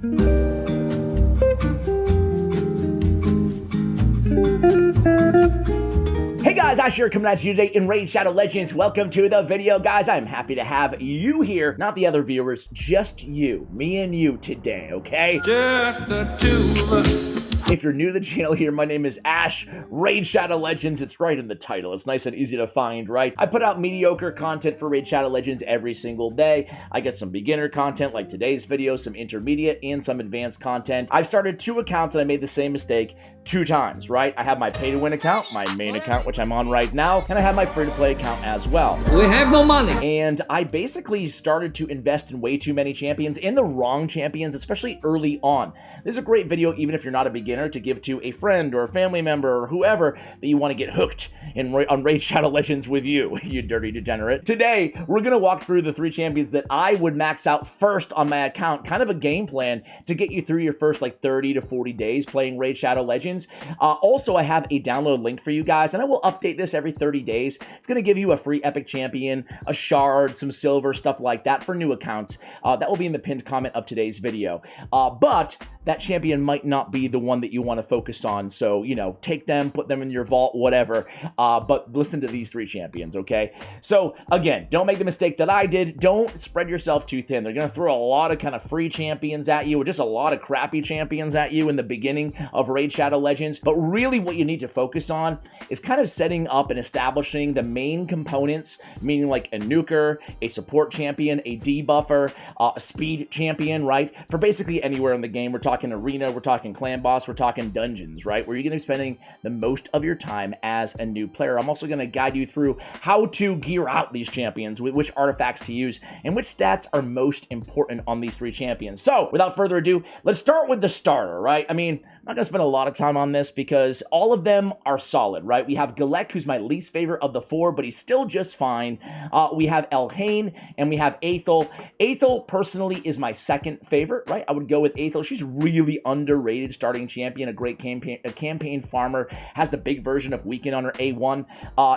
Hey guys, Ash here coming at you today in Raid Shadow Legends. Welcome to the video, guys. I'm happy to have you here, not the other viewers, just you, me and you today, okay? Just the two of us. If you're new to the channel here, my name is Ash, Raid Shadow Legends. It's right in the title. It's nice and easy to find, right? I put out mediocre content for Raid Shadow Legends every single day. I get some beginner content like today's video, some intermediate, and some advanced content. I've started 2 accounts and I made the same mistake 2 times, right? I have my pay-to-win account, my main account, which I'm on right now, and I have my free-to-play account as well. We have no money. And I basically started to invest in way too many champions, in the wrong champions, especially early on. This is a great video, even if you're not a beginner, to give to a friend or a family member or whoever that you want to get hooked on Raid Shadow Legends with you, you dirty degenerate. Today, we're going to walk through the 3 champions that I would max out first on my account, kind of a game plan to get you through your first like 30 to 40 days playing Raid Shadow Legends. Also, I have a download link for you guys, and I will update this every 30 days. It's going to give you a free epic champion, a shard, some silver, stuff like that for new accounts. That will be in the pinned comment of today's video. But that champion might not be the one that you want to focus on. So, you know, take them, put them in your vault, whatever. But listen to these 3 champions, okay? So, again, don't make the mistake that I did. Don't spread yourself too thin. They're going to throw a lot of kind of free champions at you, or just a lot of crappy champions at you in the beginning of Raid Shadow Legends. But really what you need to focus on is kind of setting up and establishing the main components, meaning like a nuker, a support champion, a debuffer, a speed champion, right? For basically anywhere in the game. We're talking arena, we're talking clan boss, we're talking dungeons, right? Where you're going to be spending the most of your time as a new player. I'm also going to guide you through how to gear out these champions, which artifacts to use, and which stats are most important on these 3 champions. So, without further ado, let's start with the starter, right? I mean, I'm not going to spend a lot of time on this because all of them are solid, right? We have Galek, who's my least favorite of the 4, but he's still just fine. We have Elhain, and we have Aethel. Aethel, personally, is my second favorite, right? I would go with Aethel. She's really underrated starting champion, a great campaign farmer, has the big version of Weaken on her A1.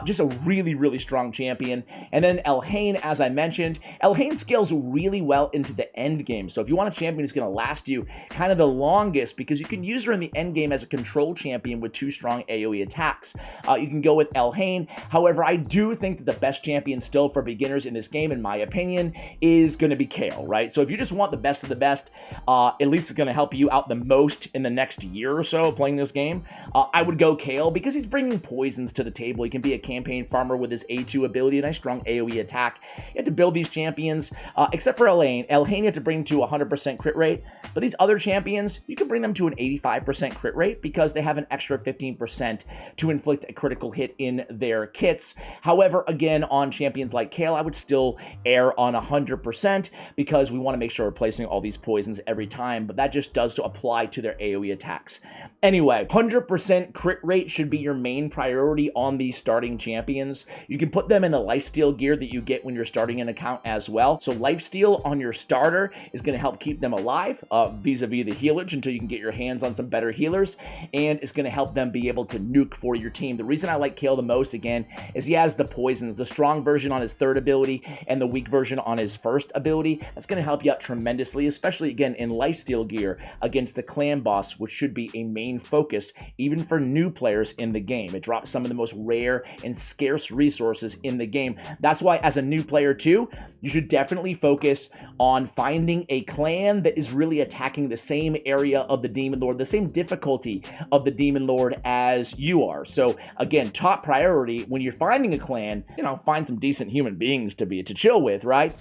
Just a really, really strong champion. And then Elhain, as I mentioned, Elhain scales really well into the end game. So if you want a champion who's going to last you kind of the longest, because you can use her in the end game as a control champion with 2 strong AoE attacks, you can go with Elhain. However, I do think that the best champion still for beginners in this game, in my opinion, is going to be Kayle, right? So if you just want the best of the best, at least it's going to help you out the most in the next year or so playing this game, I would go Kayle because he's bringing poisons to the table. He can be a campaign farmer with his A2 ability, a nice strong AoE attack. You have to build these champions, except for Elhain. Elhain you have to bring to 100% crit rate, but these other champions, you can bring them to an 85% crit rate because they have an extra 15% to inflict a critical hit in their kits. However, again, on champions like Kayle, I would still err on 100% because we want to make sure we're placing all these poisons every time, but that just does to apply to their AoE attacks. Anyway, 100% crit rate should be your main priority on these starting champions. You can put them in the lifesteal gear that you get when you're starting an account as well. So lifesteal on your starter is going to help keep them alive vis-a-vis the healage until you can get your hands on some better healers, and it's going to help them be able to nuke for your team. The reason I like Kayle the most, again, is he has the poisons, the strong version on his 3rd ability and the weak version on his 1st ability. That's going to help you out tremendously, especially, again, in lifesteal gear against the clan boss, which should be a main focus even for new players in the game. It drops some of the most rare and scarce resources in the game. That's why, as a new player too, you should definitely focus on finding a clan that is really attacking the same area of the Demon Lord, the same difficulty of the Demon Lord as you are. So again, top priority when you're finding a clan, you know, find some decent human beings to chill with, right?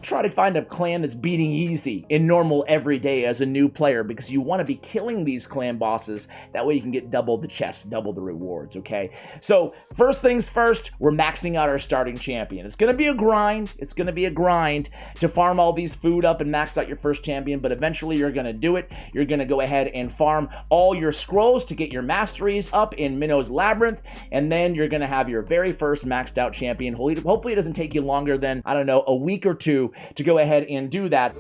try to find a clan that's beating easy in normal every day as a new player, because you want to be killing these clan bosses. That way you can get double the chests, double the rewards, okay? So first things first, we're maxing out our starting champion. It's going to be a grind. It's going to be a grind to farm all these food up and max out your first champion, but eventually you're going to do it. You're going to go ahead and farm all your scrolls to get your masteries up in Minnow's Labyrinth, and then you're going to have your very first maxed out champion. Hopefully it doesn't take you longer than, I don't know, a week or two to go ahead and do that.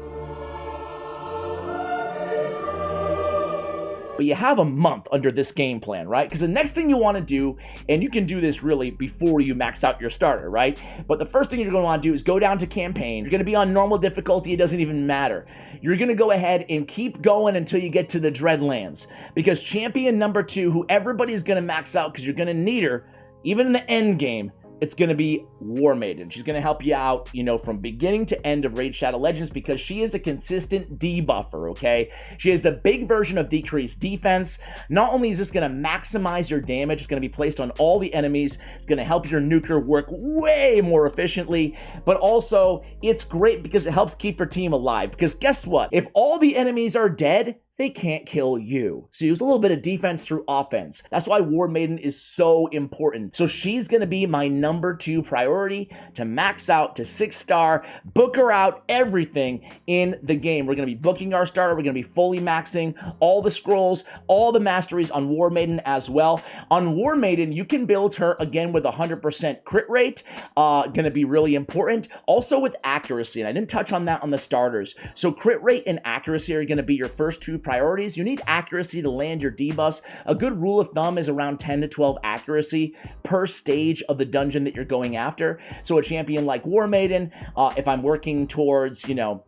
But you have a month under this game plan, right? Because the next thing you want to do, and you can do this really before you max out your starter, right? But the first thing you're going to want to do is go down to campaign. You're going to be on normal difficulty. It doesn't even matter. You're going to go ahead and keep going until you get to the Dreadlands, because champion number 2, who everybody's going to max out because you're going to need her, even in the end game, it's going to be War Maiden. She's going to help you out, you know, from beginning to end of Raid Shadow Legends, because she is a consistent debuffer, okay? She has a big version of decreased defense. Not only is this going to maximize your damage, it's going to be placed on all the enemies. It's going to help your nuker work way more efficiently, but also it's great because it helps keep your team alive. Because guess what? If all the enemies are dead, they can't kill you. So use a little bit of defense through offense. That's why War Maiden is so important. So she's gonna be my number 2 priority to max out to 6-star, book her out, everything in the game. We're gonna be booking our starter. We're gonna be fully maxing all the scrolls, all the masteries on War Maiden as well. On War Maiden, you can build her again with 100% crit rate. Gonna be really important. Also with accuracy, and I didn't touch on that on the starters. So crit rate and accuracy are gonna be your first 2 priorities. You need accuracy to land your debuffs. A good rule of thumb is around 10 to 12 accuracy per stage of the dungeon that you're going after. So a champion like War Maiden, if I'm working towards, you know,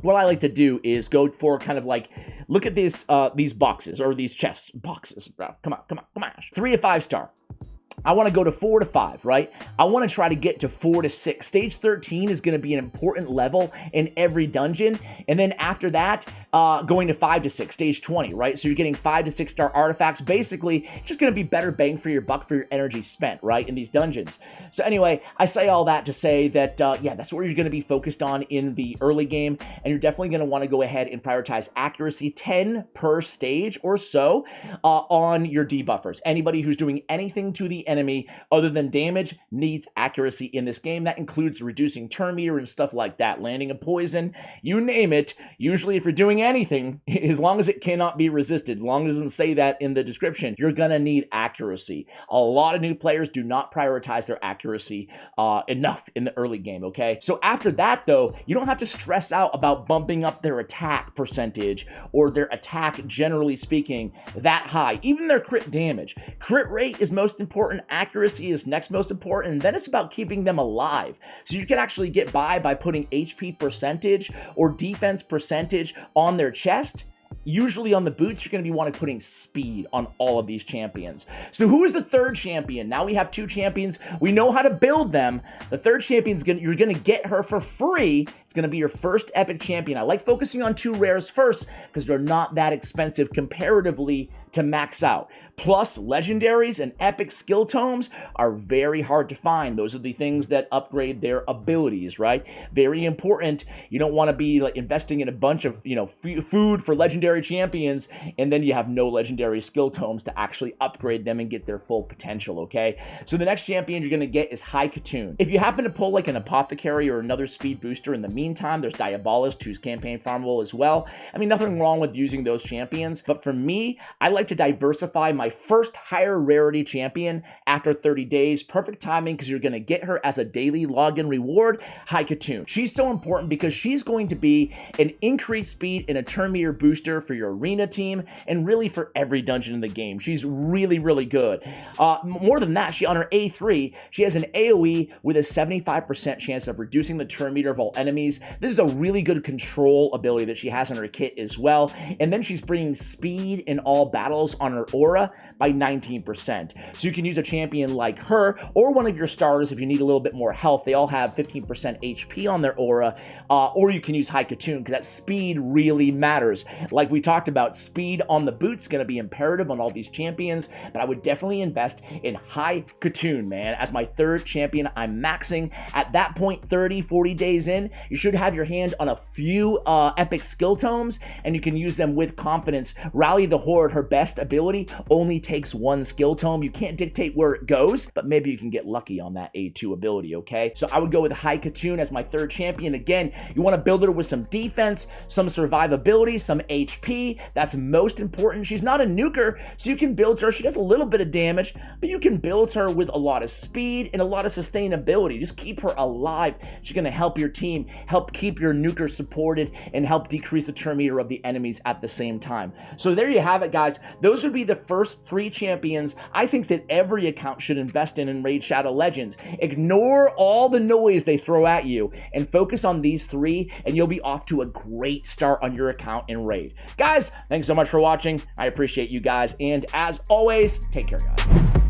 what I like to do is go for kind of like, look at these boxes, or these chests, boxes, bro. Come on. 3 to 5 star. I want to go to 4 to 5, right? I want to try to get to 4 to 6. Stage 13 is going to be an important level in every dungeon. And then after that, going to 5 to 6, stage 20, right? So you're getting 5 to 6 star artifacts. Basically, just going to be better bang for your buck for your energy spent, right? In these dungeons. So anyway, I say all that to say that, yeah, that's where you're going to be focused on in the early game. And you're definitely going to want to go ahead and prioritize accuracy, 10 per stage or so, on your debuffers. Anybody who's doing anything to the enemy other than damage needs accuracy in this game. That includes reducing turn meter and stuff like that, landing a poison, you name it. Usually if you're doing anything, as long as it cannot be resisted, as long as it doesn't say that in the description, you're gonna need accuracy. A lot of new players do not prioritize their accuracy enough in the early game, okay? So after that though, you don't have to stress out about bumping up their attack percentage or their attack, generally speaking, that high. Even their crit damage. Crit rate is most important, accuracy is next most important, and then it's about keeping them alive. So you can actually get by putting HP percentage or defense percentage on their chest. Usually on the boots, you're going to be wanting putting speed on all of these champions. So who is the third champion? Now we have 2 champions. We know how to build them. The third champion's you're going to get her for free. It's going to be your first epic champion. I like focusing on 2 rares first because they're not that expensive comparatively to max out. Plus, legendaries and epic skill tomes are very hard to find. Those are the things that upgrade their abilities, right? Very important. You don't want to be like investing in a bunch of, you know, food for legendary champions, and then you have no legendary skill tomes to actually upgrade them and get their full potential, okay? So the next champion you're going to get is High Katoon. If you happen to pull like an apothecary or another speed booster in the meantime, there's Diabolus, who's campaign farmable as well. I mean, nothing wrong with using those champions, but for me, I like to diversify my first higher rarity champion after 30 days. Perfect timing because you're going to get her as a daily login reward, High Katoon. She's so important because she's going to be an increased speed and a turn meter booster for your arena team and really for every dungeon in the game. She's really, really good. More than that, on her A3, she has an AoE with a 75% chance of reducing the turn meter of all enemies. This is a really good control ability that she has on her kit as well. And then she's bringing speed in all battles on her aura by 19%. So you can use a champion like her or one of your starters if you need a little bit more health. They all have 15% HP on their aura, or you can use High Katoon because that speed really matters. Like we talked about, speed on the boots is going to be imperative on all these champions, but I would definitely invest in High Katoon, man, as my third champion. I'm maxing at that point. 30, 40 days in, you should have your hand on a few epic skill tomes, and you can use them with confidence. Rally the Horde, her best best ability only takes one skill tome. You can't dictate where it goes, but maybe you can get lucky on that A2 ability, okay? So I would go with High Katoon as my third champion. Again, you want to build her with some defense, some survivability, some HP. That's most important. She's not a nuker, so you can build her. She does a little bit of damage, but you can build her with a lot of speed and a lot of sustainability. Just keep her alive. She's going to help your team, help keep your nuker supported, and help decrease the turn meter of the enemies at the same time. So there you have it, guys. Those would be the first 3 champions I think that every account should invest in Raid Shadow Legends. Ignore all the noise they throw at you and focus on these 3, and you'll be off to a great start on your account in Raid. Guys, thanks so much for watching. I appreciate you guys, and as always, take care, guys.